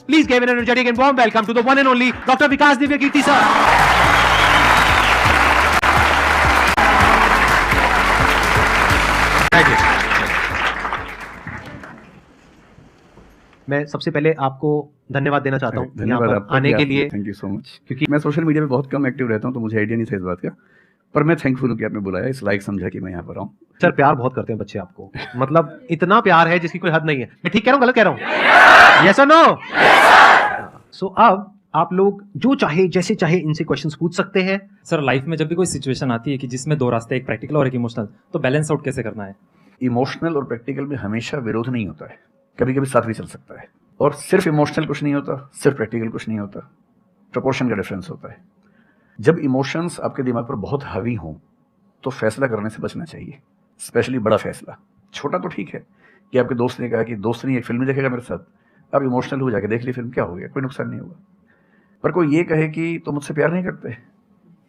Please give an energetic and warm welcome to the one and only Dr. Vikas Divyakirti sir. Thank you. मैं सबसे पहले आपको धन्यवाद देना चाहता हूँ धन्यवाद आपका आने के लिए। Thank you so much. क्योंकि मैं सोशल मीडिया पे बहुत कम एक्टिव रहता हूँ तो मुझे आइडिया नहीं था इस बात का, पर मैं थैंकफुल हूँ कि आपने बुलाया, इस लायक समझा कि मैं यहाँ पर आऊँ। सर प्यार बहुत करते हैं बच्चे आपको, मतलब इतना प्यार है जिसकी कोई हद नहीं है। मैं ठीक कह रहा हूँ गलत कह रहा हूँ? यस और नो? सो अब आप लोग जो चाहे जैसे चाहे इनसे क्वेश्चंस पूछ सकते हैं। सर लाइफ में जब भी कोई सिचुएशन आती है कि जिसमें दो रास्ते, एक प्रैक्टिकल और एक इमोशनल, तो बैलेंस आउट कैसे करना है? इमोशनल और प्रैक्टिकल में हमेशा विरोध नहीं होता है, कभी कभी साथ भी चल सकता है। और सिर्फ इमोशनल कुछ नहीं होता, सिर्फ प्रैक्टिकल कुछ नहीं होता, प्रोपोर्शन का डिफरेंस होता है। जब इमोशंस आपके दिमाग पर बहुत हावी हों तो फैसला करने से बचना चाहिए, स्पेशली बड़ा फैसला। छोटा तो ठीक है कि आपके दोस्त ने कहा कि दोस्त नहीं एक फिल्म देखेगा मेरे साथ, आप इमोशनल हो जाके देख ली फिल्म, क्या हो गया, कोई नुकसान नहीं होगा। पर कोई ये कहे कि तो मुझसे प्यार नहीं करते,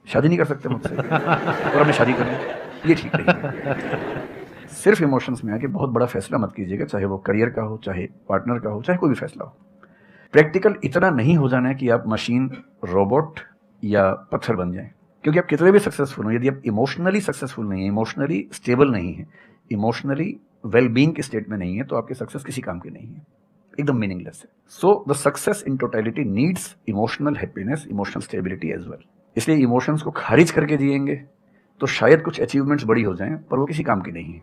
शादी नहीं कर सकते मुझसे और हमें शादी करनी, ये ठीक नहीं है। सिर्फ इमोशंस में आके बहुत बड़ा फैसला मत कीजिएगा, चाहे वो करियर का हो, चाहे पार्टनर का हो, चाहे कोई भी फैसला हो। प्रैक्टिकल इतना नहीं हो जाना है कि आप मशीन, रोबोट या पत्थर बन जाएं, क्योंकि आप कितने भी सक्सेसफुल हो, यदि आप इमोशनली सक्सेसफुल नहीं है, इमोशनली स्टेबल नहीं है, इमोशनली वेलबींग के स्टेट में नहीं है, तो आपकी सक्सेस किसी काम की नहीं है, एकदम मीनिंगलेस है। So the success in totality needs emotional happiness, emotional stability as well. इसलिए इमोशंस को खारिज करके जिएंगे तो शायद कुछ अचीवमेंट्स बड़ी हो जाएं, पर वो किसी काम की नहीं है।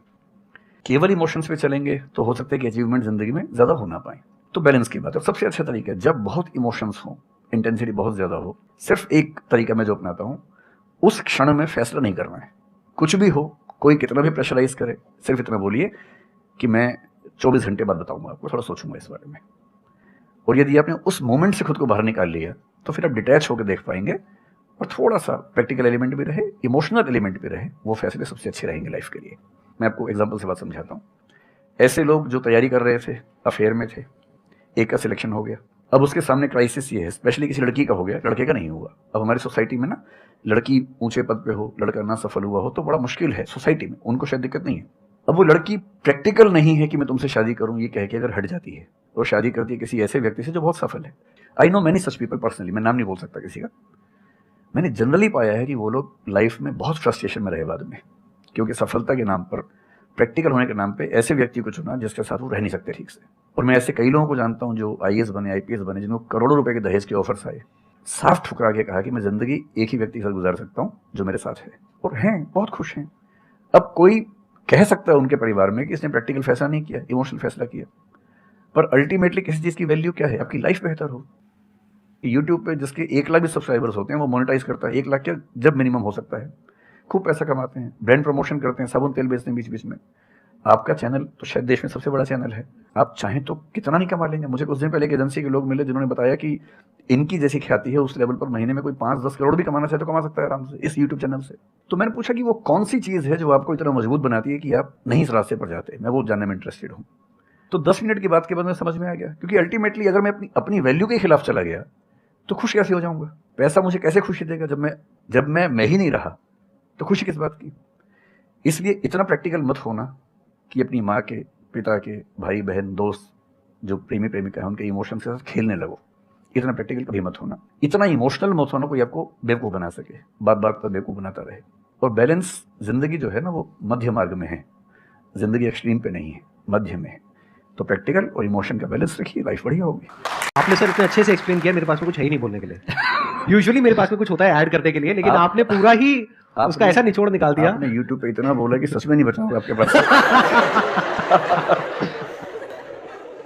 केवल इमोशंस पे चलेंगे तो हो सकता है कि अचीवमेंट जिंदगी में ज्यादा हो ना पाए। तो बैलेंस की बात है। सबसे अच्छा तरीका है जब बहुत इमोशंस हो, इंटेंसिटी बहुत ज्यादा हो, सिर्फ एक तरीका मैं जो अपनाता हूँ, उस क्षण में फैसला नहीं करना है। कुछ भी हो, कोई कितना भी प्रेशराइज करे, सिर्फ इतना बोलिए कि मैं 24 घंटे बाद बताऊंगा आपको, थोड़ा सोचूंगा इस बारे में। और यदि आपने उस मोमेंट से खुद को बाहर निकाल लिया तो फिर आप डिटैच होकर देख पाएंगे, और थोड़ा सा प्रैक्टिकल एलिमेंट भी रहे, इमोशनल एलिमेंट भी रहे, वो फैसले सबसे अच्छे रहेंगे लाइफ के लिए। मैं आपको एग्जाम्पल से बात समझाता हूँ। ऐसे लोग जो तैयारी कर रहे थे, अफेयर में थे, एक का सिलेक्शन हो गया, अब उसके सामने क्राइसिस ये है, स्पेशली किसी लड़की का हो गया, लड़के का नहीं हुआ। अब हमारी सोसाइटी में ना, लड़की ऊंचे पद पे हो, लड़का ना सफल हुआ हो तो बड़ा मुश्किल है सोसाइटी में, उनको शायद दिक्कत नहीं है। अब वो लड़की प्रैक्टिकल नहीं है कि मैं तुमसे शादी करूं ये कह के अगर हट जाती है और शादी करती है किसी ऐसे व्यक्ति से जो बहुत सफल है। I know many such people personally, मैं नाम नहीं बोल सकता किसी का। मैंने जनरली पाया है कि वो लोग लाइफ में बहुत फ्रस्ट्रेशन में रहे बाद में, क्योंकि सफलता के नाम पर, प्रैक्टिकल होने के नाम पे ऐसे व्यक्ति को चुना जिसके साथ वो रह नहीं सकते ठीक से। और मैं ऐसे कई लोगों को जानता हूं जो आईएएस बने, आईपीएस बने, जिनको करोड़ों रुपए के दहेज के ऑफर्स आए, साफ ठुकरा के कहा कि मैं जिंदगी एक ही व्यक्ति के साथ गुजार सकता हूं जो मेरे साथ है, और हैं बहुत खुश हैं। अब कोई कह सकता है उनके परिवार में कि इसने प्रैक्टिकल फैसला नहीं किया, इमोशनल फैसला किया, पर अल्टीमेटली किसी चीज की वैल्यू क्या है? आपकी लाइफ बेहतर हो। यूट्यूब पे जिसके 1 लाख भी सब्सक्राइबर्स होते हैं वो मोनेटाइज करता है, 1 लाख क्या जब मिनिमम हो सकता है, खूब पैसा कमाते हैं, ब्रांड प्रमोशन करते हैं, साबुन तेल बेचते हैं बीच बीच में। आपका चैनल तो शायद देश में सबसे बड़ा चैनल है, आप चाहें तो कितना नहीं कमा लेंगे। मुझे कुछ दिन पहले एक एजेंसी के लोग मिले जिन्होंने बताया कि इनकी जैसी ख्याति है उस लेवल पर महीने में कोई 5-10 करोड़ भी कमाना चाहे तो कमा सकता है आराम से इस यूट्यूब चैनल से। तो मैंने पूछा कि वो कौन सी चीज़ है जो आपको इतना मजबूत बनाती है कि आप नहीं इस रास्ते पर जाते। मैं वो जानने में इंटरेस्टेड हूँ। तो 10 मिनट की बात के बाद में समझ में आ गया, क्योंकि अल्टीमेटली अगर मैं अपनी वैल्यू के खिलाफ चला गया तो खुश कैसे हो जाऊंगा? पैसा मुझे कैसे खुशी देगा जब मैं ही नहीं रहा, तो खुशी किस बात की? इसलिए इतना प्रैक्टिकल मत होना कि अपनी माँ के, पिता के, भाई बहन, दोस्त, जो प्रेमी प्रेमिका है उनके इमोशन के साथ खेलने लगो। इतना प्रैक्टिकल कभी मत होना, इतना इमोशनल मत होना कोई आपको बेवकूफ़ बना सके, बात बात पर बेवकूफ़ बनाता रहे। और बैलेंस जिंदगी जो है ना वो मध्य मार्ग में है, जिंदगी एक्सट्रीम पे नहीं है, मध्य में है। तो प्रैक्टिकल और इमोशन का बैलेंस रखिए, लाइफ बढ़िया होगी। आपने सर इतने अच्छे से एक्सप्लेन किया, मेरे पास में कुछ है ही नहीं बोलने के लिए। यूजुअली मेरे पास में कुछ होता है ऐड करने के लिए, लेकिन आपने पूरा ही उसका ऐसा निचोड़ निकाल दिया। आपने YouTube पे इतना बोला कि सच में नहीं बचाऊंगा आपके पास।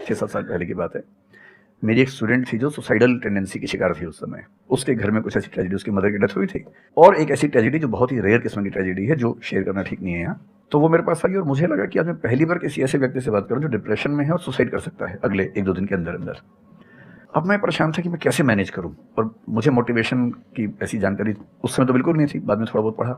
6-7 साल पहले की बात है, मेरी एक स्टूडेंट थी जो सुसाइडल टेंडेंसी की शिकार थी उस समय। उसके घर में कुछ ऐसी ट्रेजेडी, उसकी मदर की डेथ हुई थी, और एक ऐसी ट्रेजेडी जो बहुत ही रेयर किस्म की ट्रेजेडी है जो शेयर करना ठीक नहीं है यहाँ। तो वो मेरे पास आई और मुझे लगा कि आज मैं पहली बार किसी ऐसे व्यक्ति से बात करूं जो डिप्रेशन में है और सुसाइड कर सकता है अगले 1-2 दिन के अंदर अंदर। अब मैं परेशान था कि मैं कैसे मैनेज करूं, और मुझे मोटिवेशन की ऐसी जानकारी उस समय तो बिल्कुल नहीं थी, बाद में थोड़ा बहुत पढ़ा।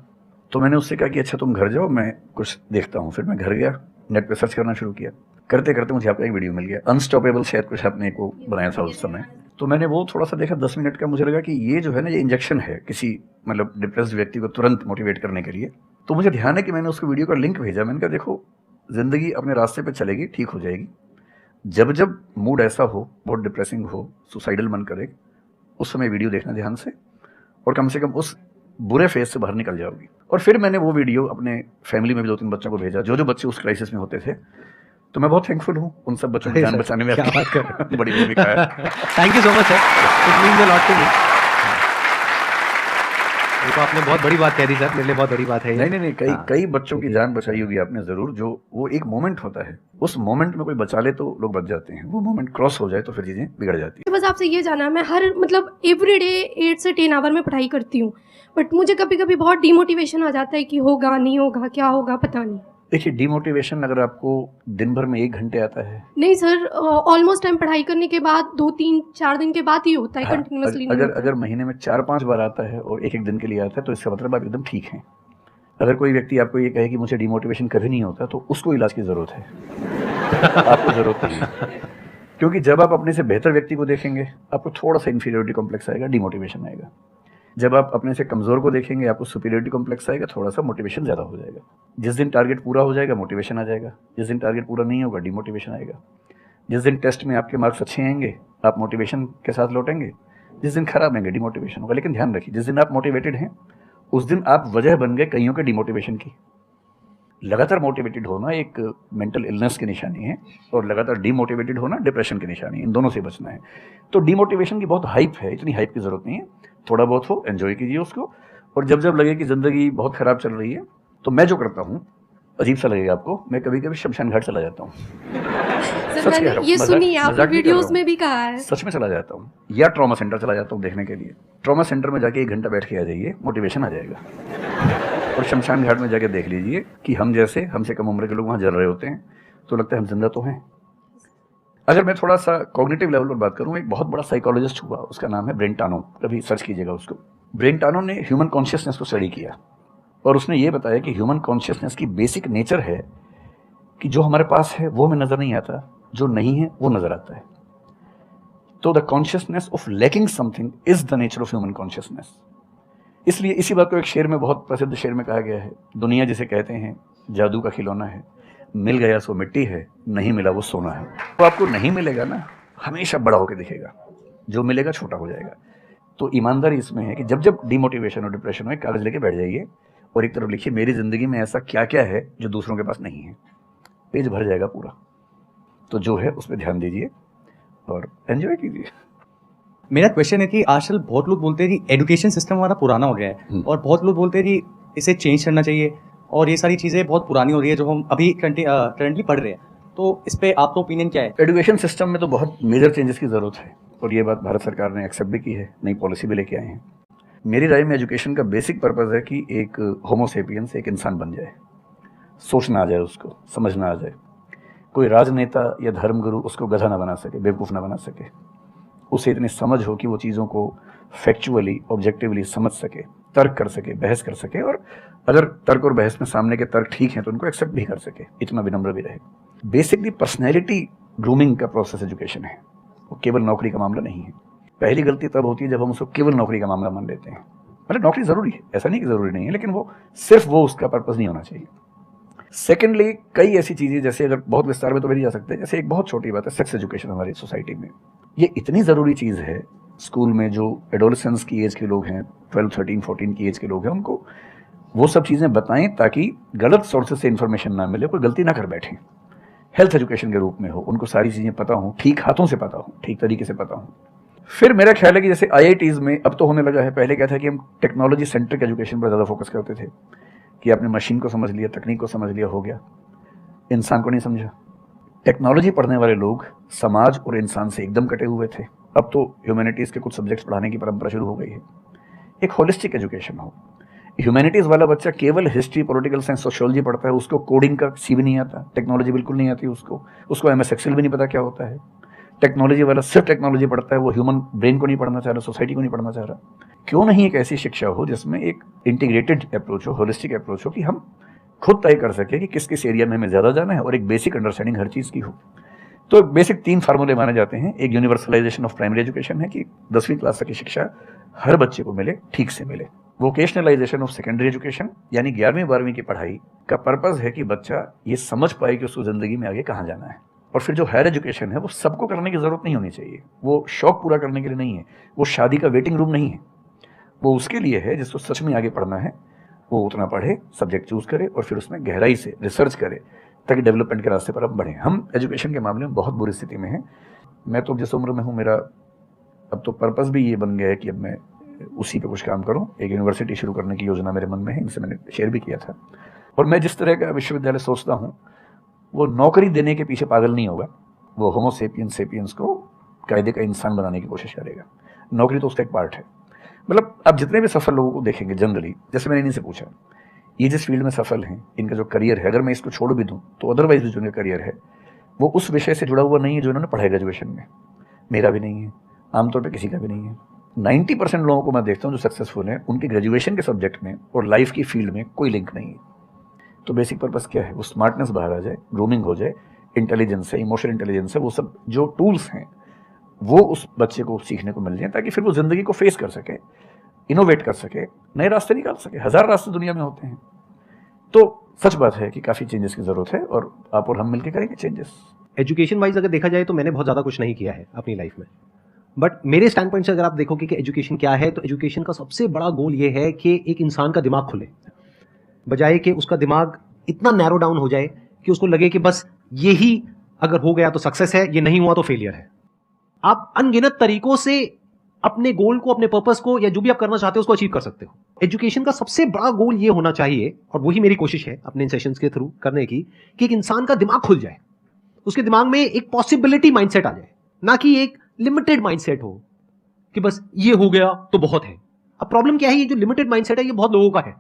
तो मैंने उससे कहा कि अच्छा तुम घर जाओ, मैं कुछ देखता हूँ। फिर मैं घर गया, नेट पे सर्च करना शुरू किया। करते करते मुझे आपका एक वीडियो मिल गया, अनस्टॉपेबल शायद कुछ आपने को बनाया था उस समय। तो मैंने वो थोड़ा सा देखा, 10 मिनट का। मुझे लगा कि ये जो है ना, ये इंजेक्शन है किसी मतलब डिप्रेस्ड व्यक्ति को तुरंत मोटिवेट करने के लिए। तो मुझे ध्यान है कि मैंने उसको वीडियो का लिंक भेजा। मैंने कहा देखो, जिंदगी अपने रास्ते पर चलेगी, ठीक हो जाएगी, जब जब मूड ऐसा हो, बहुत डिप्रेसिंग हो, सुसाइडल मन करे, उस समय वीडियो देखना ध्यान से, और कम से कम उस बुरे फेज से बाहर निकल जाओगी। और फिर मैंने वो वीडियो अपने फैमिली में भी 2-3 बच्चों को भेजा, जो बच्चे उस क्राइसिस में होते थे। तो मैं बहुत थैंकफुल हूँ उन सब बच्चों की जान बचाने में, क्या आपकी बात कर रहे हैं। बड़ी भूमिका है। Thank you so much sir, it means a lot to me. ये तो आपने बहुत बड़ी बात कह दी सर, मेरे लिए बहुत बड़ी बात है ये। नहीं, कई बच्चों की जान बचाई होगी आपने जरूर। जो वो एक मोमेंट होता है, उस मोमेंट में कोई बचा ले तो लोग बच जाते हैं, वो मोमेंट क्रॉस हो जाए तो फिर चीजें बिगड़ जाती है। बस आपसे ये जानना, मैं हर मतलब एवरी डे 8 से 10 आवर में पढ़ाई करती हूँ, बट मुझे कभी कभी बहुत डिमोटिवेशन आ जाता है कि होगा नहीं होगा, क्या होगा पता नहीं। देखिए, डिमोटिवेशन अगर आपको दिन भर में 1 घंटे आता है, नहीं सर, ऑलमोस्ट टाइम पढ़ाई करने के बाद 2-3-4 दिन के बाद ही होता है, हाँ, कंटिन्यूअसली अगर महीने में 4-5 बार आता है और एक दिन के लिए आता है, तो इसका मतलब आप एकदम ठीक हैं। अगर कोई व्यक्ति आपको ये कहे कि मुझे डिमोटिवेशन कभी नहीं होता, तो उसको इलाज की जरूरत है, आपको जरूरत नहीं है। क्योंकि जब आप अपने से बेहतर व्यक्ति को देखेंगे, आपको थोड़ा सा इंफीरियरिटी कॉम्प्लेक्स आएगा, डिमोटिवेशन आएगा। जब आप अपने से कमजोर को देखेंगे, आपको सुपीरियरिटी कॉम्प्लेक्स आएगा, थोड़ा सा मोटिवेशन ज्यादा हो जाएगा। जिस दिन टारगेट पूरा हो जाएगा, मोटिवेशन आ जाएगा। जिस दिन टारगेट पूरा नहीं होगा, डिमोटिवेशन आएगा। जिस दिन टेस्ट में आपके मार्क्स अच्छे आएंगे, आप मोटिवेशन के साथ लौटेंगे। जिस दिन खराब आएंगे, डिमोटिवेशन होगा। लेकिन ध्यान रखिए, जिस दिन आप मोटिवेटेड हैं, उस दिन आप वजह बन गए कईयों के डिमोटिवेशन की। लगातार मोटिवेटेड होना एक मेंटल इलनेस की निशानी है, और लगातार डीमोटिवेटेड होना डिप्रेशन की निशानी है। इन दोनों से बचना है। तो डीमोटिवेशन की बहुत हाइप है, इतनी हाइप की जरूरत नहीं है। थोड़ा बहुत हो, एंजॉय कीजिए उसको। और जब जब लगे कि जिंदगी बहुत खराब चल रही है, तो मैं जो करता हूँ, अजीब सा लगेगा आपको, मैं कभी कभी शमशान घाट चला जाता हूँ। सर सच कह मैंने रहा हूँ, ये मजाक- सुनी है, आपने मजाक नहीं कर रहा वीडियोस हूँ। में भी कहा है। सच में चला जाता हूँ, या ट्रॉमा सेंटर चला जाता हूँ देखने के लिए। ट्रॉमा सेंटर में जाके 1 घंटा बैठ के आ जाइए, मोटिवेशन आ जाएगा। और शमशान घाट में जाके देख लीजिए कि हम जैसे हमसे कम उम्र के लोग वहाँ जल रहे होते हैं, तो लगता है हम जिंदा तो हैं। अगर मैं थोड़ा सा कॉग्निटिव लेवल पर बात करूँ, एक बहुत बड़ा साइकोलॉजिस्ट हुआ, उसका नाम है ब्रेंटानो, कभी सर्च कीजिएगा उसको। ब्रेंटानो ने ह्यूमन कॉन्शियसनेस को स्टडी किया, और उसने ये बताया कि ह्यूमन कॉन्शियसनेस की बेसिक नेचर है कि जो हमारे पास है वो हमें नजर नहीं आता, जो नहीं है वो नजर आता है। तो the consciousness of lacking something is the nature of human consciousness. इसलिए इसी बात को एक शेर में, बहुत प्रसिद्ध शेर में कहा गया है, दुनिया जिसे कहते हैं जादू का खिलौना है, मिल गया सो मिट्टी है, नहीं मिला वो सोना है। तो आपको नहीं मिलेगा ना, हमेशा बड़ा होकर दिखेगा, जो मिलेगा छोटा हो जाएगा। तो ईमानदारी इसमें है कि जब जब डिमोटिवेशन और डिप्रेशन हो, एक कागज लेके बैठ जाइए और एक तरफ लिखिए, मेरी जिंदगी में ऐसा क्या क्या है जो दूसरों के पास नहीं है। पेज भर जाएगा पूरा। तो जो है उस पर ध्यान दीजिए और एंजॉय कीजिए। मेरा क्वेश्चन है कि आजकल बहुत लोग बोलते हैं कि एजुकेशन सिस्टम हमारा पुराना हो गया है, और बहुत लोग बोलते हैं कि इसे चेंज करना चाहिए, और ये सारी चीज़ें बहुत पुरानी हो रही है जो हम अभी करंटली पढ़ रहे हैं। तो इस पर आपका ओपिनियन क्या है? एजुकेशन सिस्टम में तो बहुत मेजर चेंजेस की ज़रूरत है, और ये बात भारत सरकार ने एक्सेप्ट भी की है, नई पॉलिसी भी लेके आए हैं। मेरी राय में एजुकेशन का बेसिक पर्पज़ है कि एक होमोसेपियंस, एक इंसान बन जाए, सोचना आ जाए, उसको समझना आ जाए। कोई राजनेता या धर्मगुरु उसको गधा ना बना सके, बेवकूफ़ ना बना सके। उसे इतनी समझ हो कि वो चीज़ों को फैक्चुअली, ऑब्जेक्टिवली समझ सके, तर्क कर सके, बहस कर सके, और अगर तर्क और बहस में सामने के तर्क ठीक हैं तो उनको एक्सेप्ट भी कर सके, इतना विनम्र भी रहे। बेसिकली पर्सनैलिटी ग्रूमिंग का प्रोसेस एजुकेशन है, वो केवल नौकरी का मामला नहीं है। पहली गलती तब होती है जब हम उसको केवल नौकरी का मामला मान लेते हैं। मतलब नौकरी ज़रूरी है, ऐसा नहीं कि ज़रूरी नहीं है, लेकिन वो सिर्फ वो उसका पर्पज़ नहीं होना चाहिए। सेकेंडली, कई ऐसी चीज़ें, जैसे अगर बहुत विस्तार में तो नहीं जा सकते, जैसे एक बहुत छोटी बात है सेक्स एजुकेशन हमारी सोसाइटी में। ये इतनी ज़रूरी चीज़ है। स्कूल में जो एडोलेसेंस की एज के लोग हैं, 12, 13, 14 की एज के लोग हैं, उनको वो सब चीज़ें बताएं ताकि गलत सोर्सेज से इन्फॉर्मेशन ना मिले, कोई गलती ना कर बैठें। हेल्थ एजुकेशन के रूप में हो, उनको सारी चीज़ें पता हों, ठीक हाथों से पता हो, ठीक तरीके से पता हो। फिर मेरा ख्याल है कि जैसे IITs में अब तो होने लगा है, पहले क्या था कि हम टेक्नोलॉजी सेंट्रिक एजुकेशन पर ज़्यादा फोकस करते थे कि आपने मशीन को समझ लिया, तकनीक को समझ लिया, हो गया, इंसान को नहीं समझा। टेक्नोलॉजी पढ़ने वाले लोग समाज और इंसान से एकदम कटे हुए थे। अब तो ह्यूमैनिटीज़ के कुछ सब्जेक्ट्स पढ़ाने की परंपरा शुरू हो गई है। एक होलिस्टिक एजुकेशन हो। ह्यूमैनिटीज़ वाला बच्चा केवल हिस्ट्री, पॉलिटिकल साइंस, सोशियोलॉजी पढ़ता है, उसको कोडिंग का सी भी नहीं आता, टेक्नोलॉजी बिल्कुल नहीं आती उसको MS एक्सेल भी नहीं पता क्या होता है। टेक्नोलॉजी वाला सिर्फ टेक्नोलॉजी पढ़ता है, वो ह्यूमन ब्रेन को नहीं पढ़ना चाह रहा, सोसाइटी को नहीं पढ़ना चाह रहा। क्यों नहीं एक ऐसी शिक्षा हो जिसमें एक इंटीग्रेटेड अप्रोच हो, होलिस्टिक अप्रोच हो, कि हम खुद तय कर सके कि किस किस एरिया में हमें ज़्यादा जाना है, और एक बेसिक अंडरस्टैंडिंग हर चीज़ की हो। तो बेसिक 3 फार्मूले माने जाते हैं। एक यूनिवर्सलाइजेशन ऑफ प्राइमरी एजुकेशन है कि 10वीं क्लास तक की शिक्षा हर बच्चे को मिले, ठीक से मिले। वोकेशनलाइजेशन ऑफ सेकेंडरी एजुकेशन, यानी 11वीं 12वीं की पढ़ाई का पर्पज़ है कि बच्चा ये समझ पाए कि उसको ज़िंदगी में आगे कहाँ जाना है। और फिर जो हायर एजुकेशन है वो सबको करने की ज़रूरत नहीं होनी चाहिए, वो शौक पूरा करने के लिए नहीं है, वो शादी का वेटिंग रूम नहीं है, वो उसके लिए है जिसको सच में आगे पढ़ना है, वो उतना पढ़े, सब्जेक्ट चूज़ करे और फिर उसमें गहराई से रिसर्च करे ताकि डेवलपमेंट के रास्ते पर अब बढ़ें। हम एजुकेशन के मामले में बहुत बुरी स्थिति में हैं। मैं तो जिस उम्र में हूँ, मेरा अब तो पर्पस भी ये बन गया है कि अब मैं उसी पे कुछ काम करूँ। एक यूनिवर्सिटी शुरू करने की योजना मेरे मन में है, इनसे मैंने शेयर भी किया था। और मैं जिस तरह का विश्वविद्यालय सोचता हूँ वो नौकरी देने के पीछे पागल नहीं होगा, वो होमो सेपियंस को कायदे का इंसान बनाने की कोशिश करेगा। नौकरी तो उसका एक पार्ट है। मतलब आप जितने भी सफल लोगों को देखेंगे जनरली, जैसे मैंने इनसे पूछा, ये जिस फील्ड में सफल हैं, इनका जो करियर है, अगर मैं इसको छोड़ भी दूँ तो अदरवाइज जो इनका करियर है वो उस विषय से जुड़ा हुआ नहीं है जो इन्होंने पढ़ा ग्रेजुएशन में। मेरा भी नहीं है, आमतौर पर किसी का भी नहीं है। 90% लोगों को मैं देखता हूँ जो सक्सेसफुल हैं, उनके ग्रेजुएशन के सब्जेक्ट में और लाइफ की फील्ड में कोई लिंक नहीं है। तो बेसिक पर्पस क्या है? वो स्मार्टनेस बाहर आ जाए, ग्रूमिंग हो जाए, इंटेलिजेंस है, इमोशनल इंटेलिजेंस है, वो सब जो टूल्स हैं वो उस बच्चे को सीखने को मिल जाए ताकि फिर वो ज़िंदगी को फेस कर सके, इनोवेट कर सके, नए रास्ते निकाल सके। 1000 रास्ते दुनिया में होते हैं। तो सच बात है कि काफ़ी चेंजेस की ज़रूरत है और आप और हम मिलकर करेंगे चेंजेस। एजुकेशन वाइज अगर देखा जाए तो मैंने बहुत ज़्यादा कुछ नहीं किया है अपनी लाइफ में, बट मेरे स्टैंड पॉइंट से अगर आप देखोगे कि एजुकेशन क्या है, तो एजुकेशन का सबसे बड़ा गोल ये है कि एक इंसान का दिमाग खुले, बजाय कि उसका दिमाग इतना नैरो डाउन हो जाए कि उसको लगे कि बस यही अगर हो गया तो सक्सेस है, ये नहीं हुआ तो फेलियर है। आप अनगिनत तरीकों से अपने गोल को, अपने पर्पस को, या जो भी आप करना चाहते हो उसको अचीव कर सकते हो। एजुकेशन का सबसे बड़ा गोल ये होना चाहिए, और वही मेरी कोशिश है अपने इन सेशंस के थ्रू करने की, कि एक इंसान का दिमाग खुल जाए, उसके दिमाग में एक पॉसिबिलिटी माइंडसेट आ जाए, ना कि एक लिमिटेड माइंडसेट हो कि बस ये हो गया तो बहुत है। अब प्रॉब्लम क्या है, ये जो लिमिटेड माइंडसेट है ये बहुत लोगों का है,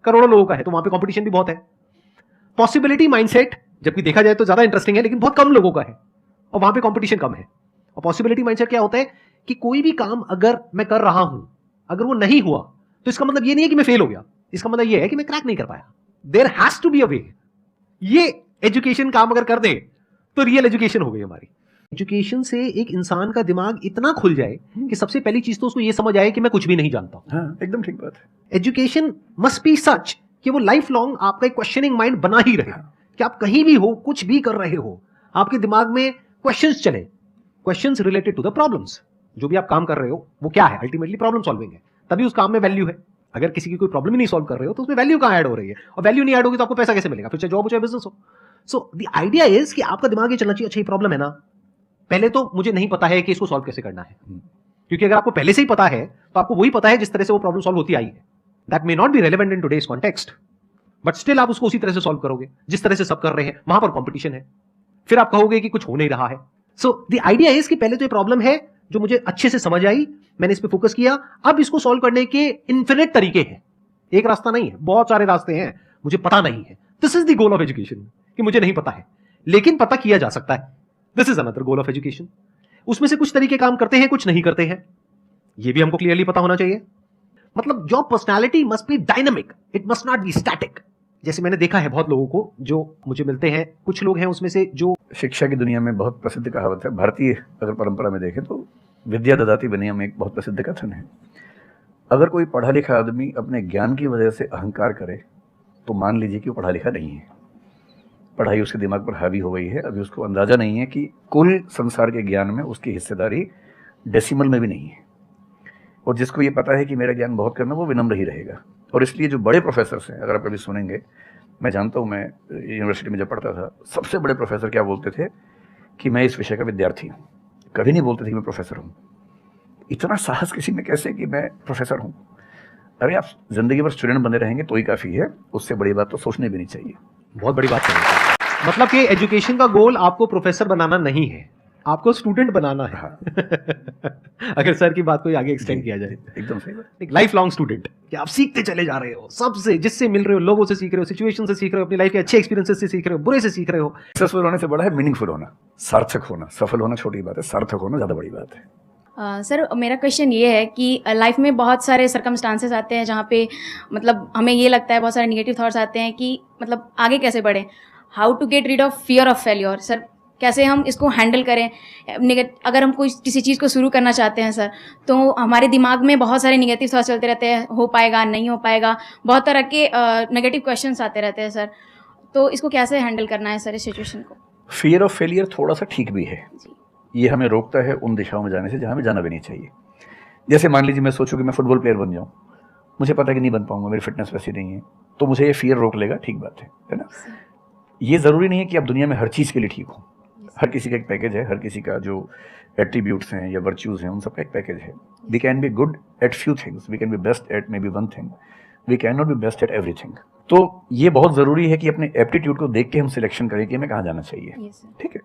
करोड़ों लोगों का है, तो वहां पे कंपटीशन भी बहुत है। पॉसिबिलिटी माइंडसेट जबकि देखा जाए तो ज्यादा इंटरेस्टिंग है, लेकिन बहुत कम लोगों का है और वहां पे कंपटीशन कम है। और पॉसिबिलिटी माइंडसेट क्या होता है कि कोई भी काम अगर मैं कर रहा हूं, अगर वो नहीं हुआ तो इसका मतलब ये नहीं है कि मैं फेल हो गया, इसका मतलब ये है कि मैं क्रैक नहीं कर पाया। There has to be a way. ये एजुकेशन काम अगर कर दे तो रियल एजुकेशन हो गई हमारी। एजुकेशन से एक इंसान का दिमाग इतना खुल जाए कि सबसे पहली चीज तो उसको ये समझ आए कि मैं कुछ भी नहीं जानता। हाँ, एकदम ठीक बात है। एजुकेशन मस्ट बी सच कि वो लाइफ लॉन्ग आपका एक क्वेश्चनिंग माइंड बना ही रहे, कि आप कहीं भी हो, कुछ भी कर रहे हो, आपके दिमाग में क्वेश्चंस चले, questions related to the problems. जो भी आप काम कर रहे हो वो क्या है, अल्टीमेटली प्रॉब्लम सॉल्विंग है, तभी उस काम में वैल्यू है। अगर किसी की कोई प्रॉब्लम ही नहीं सॉल्व कर रहे हो तो उसमें वैल्यू कहां ऐड हो रही है, और वैल्यू नहीं ऐड होगी तो आपको पैसा कैसे मिलेगा, फिर चाहे जॉब हो चाहे बिजनेस हो। सो द आइडिया इज कि आपका दिमाग ये चलना चाहिए, अच्छा ये प्रॉब्लम है ना, पहले तो मुझे नहीं पता है कि इसको सॉल्व कैसे करना है, क्योंकि अगर आपको पहले से ही पता है तो आपको वही पता है जिस तरह से वो प्रॉब्लम सॉल्व होती आई है। That may not be relevant in today's context, but still आप उसको उसी तरह से सॉल्व करोगे जिस तरह से सब कर रहे हैं। वहां पर कंपटीशन है, फिर आप कहोगे कि कुछ हो नहीं रहा है। सो द आइडिया इज कि पहले तो ये प्रॉब्लम है जो मुझे अच्छे से समझ आई, मैंने इस पे फोकस किया, अब इसको सॉल्व करने के इन्फिनिट तरीके हैं, एक रास्ता नहीं है, बहुत सारे रास्ते हैं, मुझे पता नहीं है। This is the goal of education, कि मुझे नहीं पता है लेकिन पता किया जा सकता है। This is another goal of education. उसमें से कुछ तरीके काम करते हैं, कुछ नहीं करते हैं, ये भी हमको क्लियरली पता होना चाहिए। मतलब your personality must be dynamic, it must not be static. जैसे मैंने देखा है बहुत लोगों को जो मुझे मिलते हैं, कुछ लोग हैं उसमें से जो शिक्षा की दुनिया में बहुत प्रसिद्ध कहावत है, भारतीय अगर परंपरा में देखें तो विद्या ददाति विनयम में एक बहुत प्रसिद्ध कथन है। अगर कोई पढ़ा लिखा आदमी अपने ज्ञान की वजह से अहंकार करे तो मान लीजिए कि वो पढ़ा लिखा नहीं है, पढ़ाई उसके दिमाग पर हावी हो गई है, अभी उसको अंदाज़ा नहीं है कि कुल संसार के ज्ञान में उसकी हिस्सेदारी डेसिमल में भी नहीं है। और जिसको ये पता है कि मेरा ज्ञान बहुत करना, वो विनम्र ही रहेगा। और इसलिए जो बड़े प्रोफेसर्स हैं, अगर आप कभी सुनेंगे, मैं जानता हूँ, मैं यूनिवर्सिटी में जब पढ़ता था, सबसे बड़े प्रोफेसर क्या बोलते थे कि मैं इस विषय का विद्यार्थी हूँ, कभी नहीं बोलते थे कि मैं प्रोफेसर हूँ। इतना साहस किसी में कैसे कि मैं प्रोफेसर हूँ? अरे आप जिंदगी भर स्टूडेंट बने रहेंगे तो ही काफ़ी है, उससे बड़ी बात तो सोचनी भी नहीं चाहिए। बहुत बड़ी बात है। मतलब कि एजुकेशन का गोल आपको प्रोफेसर बनाना नहीं है, आपको स्टूडेंट बनाना है। हाँ। अगर सर की बात को आगे एक्सटेंड किया जाए, एकदम सही बात। एक लाइफ लॉन्ग स्टूडेंट, कि आप सीखते चले जा रहे हो, सबसे जिससे मिल रहे हो, लोगों से सीख रहे हो, सिचुएशन से सीख रहे हो, अपनी लाइफ के अच्छे एक्सपीरियंसेस से सीख रहे हो, बुरे से सीख रहे हो। सक्सेसफुल होने से बड़ा है मीनिंगफुल होना, सार्थक होना। सफल होना छोटी बात है, सार्थक होना ज़्यादा बड़ी बात है। सर मेरा क्वेश्चन ये है कि लाइफ में बहुत सारे सर्कमस्टांसेस आते हैं जहाँ पे मतलब हमें ये लगता है, बहुत सारे नेगेटिव थॉट्स आते हैं कि मतलब आगे कैसे बढ़ें, how to get rid of fear of failure. Sir कैसे हम इसको हैंडल करें? अगर हम कोई किसी चीज़ को शुरू करना चाहते हैं सर, तो हमारे दिमाग में बहुत सारे नेगेटिव थॉट्स चलते रहते हैं, हो पाएगा नहीं हो पाएगा, बहुत तरह के नेगेटिव क्वेश्चंस आते रहते हैं सर। तो इसको कैसे हैंडल करना है सर इस सिचुएशन को? फियर ऑफ फेलियर थोड़ा सा ठीक भी है, ये हमें रोकता है उन दिशाओं में जाने से जहाँ हमें जाना भी नहीं चाहिए। जैसे मान लीजिए मैं सोचूं कि मैं फुटबॉल प्लेयर बन जाऊं, मुझे पता है कि नहीं बन पाऊंगा, मेरी फिटनेस वैसी नहीं है, तो मुझे ये फियर रोक लेगा, ठीक बात है ना। ये ज़रूरी नहीं है कि आप दुनिया में हर चीज़ के लिए ठीक हो, हर किसी का एक पैकेज है, हर किसी का जो एट्रीब्यूट्स हैं या वर्च्यूज़ हैं उन सबका एक पैकेज है। We can be good at few things, we can be best at maybe one thing, we can not be best at everything. तो ये बहुत ज़रूरी है कि अपने एप्टीट्यूड को देख के हम सिलेक्शन करें कि हमें कहाँ जाना चाहिए, ठीक है।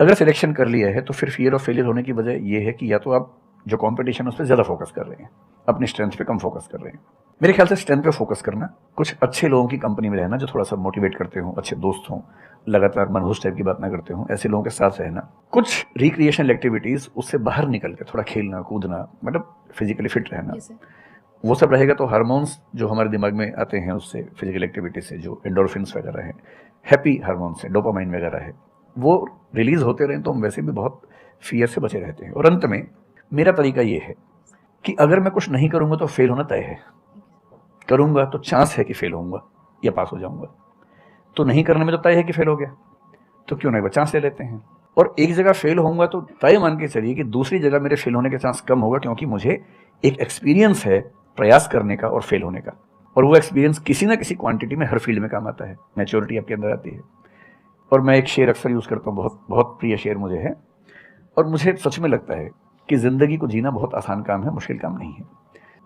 अगर सिलेक्शन कर लिया है तो फिर फियर ऑफ फेलियर होने की वजह ये है कि या तो आप जो कंपटीशन है उस पर ज़्यादा फोकस कर रहे हैं, अपनी स्ट्रेंथ पे कम फोकस कर रहे हैं। मेरे ख्याल से स्ट्रेंथ पे फोकस करना, कुछ अच्छे लोगों की कंपनी में रहना जो थोड़ा सा मोटिवेट करते हो, अच्छे दोस्त हों, लगातार मनहूस टाइप की बात ना करते हो, ऐसे लोगों के साथ रहना, कुछ रिक्रिएशनल एक्टिविटीज़ उससे बाहर निकल के थोड़ा खेलना कूदना, मतलब फिजिकली फिट रहना, वो सब रहेगा तो हार्मोन्स जो हमारे दिमाग में आते हैं उससे, फिजिकल एक्टिविटी से, जो एंडोर्फिन्स वगैरह है, हैप्पी हार्मोन्स है, डोपामाइन वगैरह है, वो रिलीज होते रहें तो हम वैसे भी बहुत फियर से बचे रहते हैं। और अंत में मेरा तरीका ये है कि अगर मैं कुछ नहीं करूँगा तो फेल होना तय है, करूँगा तो चांस है कि फेल होऊंगा या पास हो जाऊँगा, तो नहीं करने में तो तय है कि फेल हो गया, तो क्यों नहीं चांस ले लेते हैं। और एक जगह फेल होऊंगा तो तय मान के चलिए कि दूसरी जगह मेरे फेल होने के चांस कम होगा, क्योंकि मुझे एक एक्सपीरियंस है प्रयास करने का और फेल होने का, और वो एक्सपीरियंस किसी ना किसी क्वांटिटी में हर फील्ड में काम आता है, मैच्योरिटी आपके अंदर आती है। और मैं एक शेर अक्सर यूज़ करता हूँ, बहुत बहुत प्रिय शेर मुझे है, और मुझे सच में लगता है कि ज़िंदगी को जीना बहुत आसान काम है, मुश्किल काम नहीं है।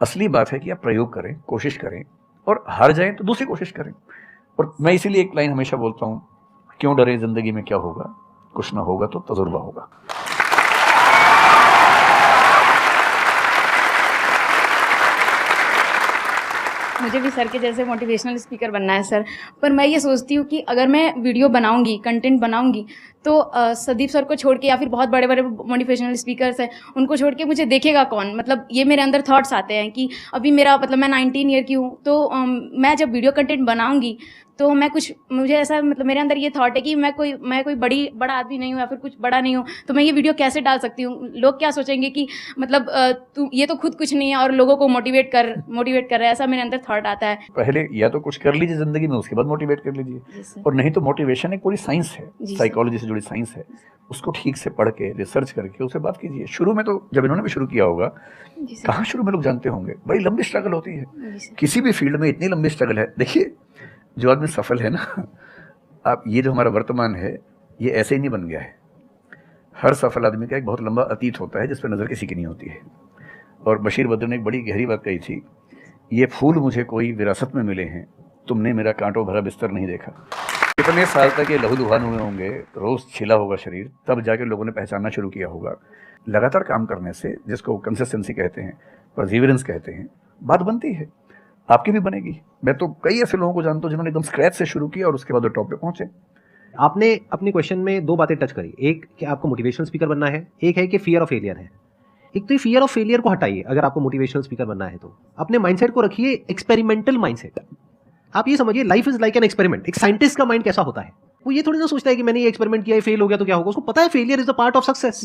असली बात है कि आप प्रयोग करें, कोशिश करें, और हार जाएं तो दूसरी कोशिश करें। और मैं इसीलिए एक लाइन हमेशा बोलता हूँ, क्यों डरे, ज़िंदगी में क्या होगा, कुछ ना होगा तो तजुर्बा होगा। मुझे भी सर के जैसे मोटिवेशनल स्पीकर बनना है सर, पर मैं ये सोचती हूँ कि अगर मैं वीडियो बनाऊंगी, कंटेंट बनाऊंगी, तो संदीप सर को छोड़ के या फिर बहुत बड़े बड़े मोटिवेशनल स्पीकर्स हैं उनको छोड़ के मुझे देखेगा कौन। मतलब ये मेरे अंदर थॉट्स आते हैं कि अभी मेरा मतलब मैं 19 ईयर की हूँ, तो मैं जब वीडियो कंटेंट बनाऊंगी तो मैं कुछ, मुझे ऐसा मतलब मेरे अंदर ये थॉट है कि मैं कोई बड़ा आदमी नहीं हूँ या फिर कुछ बड़ा नहीं हूँ, तो मैं ये वीडियो कैसे डाल सकती हूँ, लोग क्या सोचेंगे कि मतलब तू ये तो खुद कुछ नहीं है और लोगों को मोटिवेट कर रहा है, ऐसा मेरे अंदर थॉट आता है। पहले या तो कुछ कर लीजिए ज़िंदगी में, उसके बाद मोटिवेट कर लीजिए, और नहीं तो मोटिवेशन एक पूरी साइंस है, साइकोलॉजी से जुड़ी साइंस है, उसको ठीक से पढ़ के रिसर्च करके उससे बात कीजिए। शुरू में तो जब इन्होंने भी शुरू किया होगा, कहाँ शुरू में लोग जानते होंगे, बड़ी लंबी स्ट्रगल होती है, किसी भी फील्ड में इतनी लंबी स्ट्रगल है। देखिए जो आदमी सफल है ना, आप ये जो हमारा वर्तमान है ये ऐसे ही नहीं बन गया है। हर सफल आदमी का एक बहुत लंबा अतीत होता है जिस पर नज़र किसी की नहीं होती है। और बशीर बद्र ने एक बड़ी गहरी बात कही थी, ये फूल मुझे कोई विरासत में मिले हैं, तुमने मेरा कांटों भरा बिस्तर नहीं देखा। कितने साल तक ये लहूलुहान हुए होंगे, रोज़ छिला होगा शरीर, तब जाके लोगों ने पहचानना शुरू किया होगा। लगातार काम करने से, जिसको कंसिस्टेंसी कहते हैं, परसिवरेंस कहते हैं, बात बनती है, आपकी भी बनेगी। मैं तो कई ऐसे लोगों को जानता हूँ जिन्होंने एकदम स्क्रैच से शुरू किया और उसके बाद वो टॉप पे पहुंचे। आपने अपने क्वेश्चन में दो बातें टच करी, एक कि आपको मोटिवेशनल स्पीकर बनना है, एक है कि फियर ऑफ फेलियर है। एक तो फियर ऑफ फेलियर को हटाइए, अगर आपको मोटिवेशनल स्पीकर बनना है तो अपने माइंडसेट को रखिए एक्सपेरिमेंटल माइंडसेट। आप ये समझिए life is like an experiment. एक साइंटिस्ट का माइंड कैसा होता है, वो ये थोड़ी ना सोचता है कि मैंने ये एक्सपेरिमेंट किया है, फेल हो गया तो क्या होगा। उसको पता है failure is a part of success.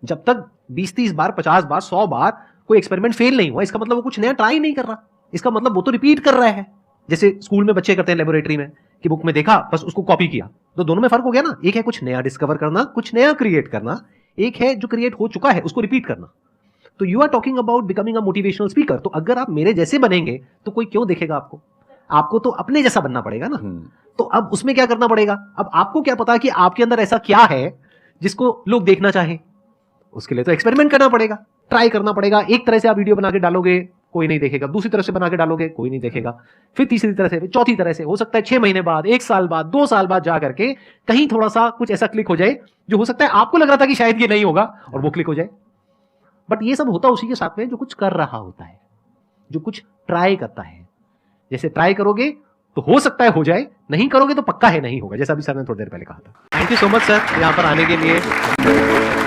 जब तक 20-30 बार, 50 बार, 100 बार कोई एक्सपेरिमेंट फेल नहीं हुआ, इसका मतलब वो कुछ नया ट्राई नहीं कर रहा, इसका मतलब वो तो रिपीट कर रहा है। जैसे स्कूल में बच्चे करते हैं लेबोरेटरी में, कि बुक में देखा बस उसको कॉपी किया, तो दोनों में फर्क हो गया ना। एक है कुछ नया डिस्कवर करना, कुछ नया क्रिएट करना, एक है जो क्रिएट हो चुका है उसको रिपीट करना। तो you are talking about becoming a motivational speaker. तो अगर आप मेरे जैसे बनेंगे तो कोई क्यों देखेगा आपको? आपको तो अपने जैसा बनना पड़ेगा ना। तो अब उसमें क्या करना पड़ेगा? अब आपको क्या पता कि आपके अंदर ऐसा क्या है जिसको लोग देखना चाहें? उसके लिए तो एक्सपेरिमेंट करना पड़ेगा, ट्राई करना पड़ेगा। एक तरह से आप वीडियो बना के डालोगे, कोई नहीं देखेगा। दूसरी तरह से बना के डालोगे, कोई नहीं देखेगा। फिर तीसरी तरह से, फिर चौथी तरह से, हो सकता है 6 महीने बाद, 1 साल बाद, 2 साल बाद जा करके कहीं थोड़ा सा कुछ ऐसा क्लिक हो जाए जो हो सकता है आपको लग रहा था कि शायद ये नहीं होगा, और वो क्लिक हो जाए। बट ये सब होता उसी के साथ में जो कुछ कर रहा होता है, जो कुछ ट्राई करता है। जैसे ट्राई करोगे तो हो सकता है हो जाए, नहीं करोगे तो पक्का है नहीं होगा, जैसा अभी सर ने थोड़ी देर पहले कहा था। Thank you so much sir यहाँ पर आने के लिए।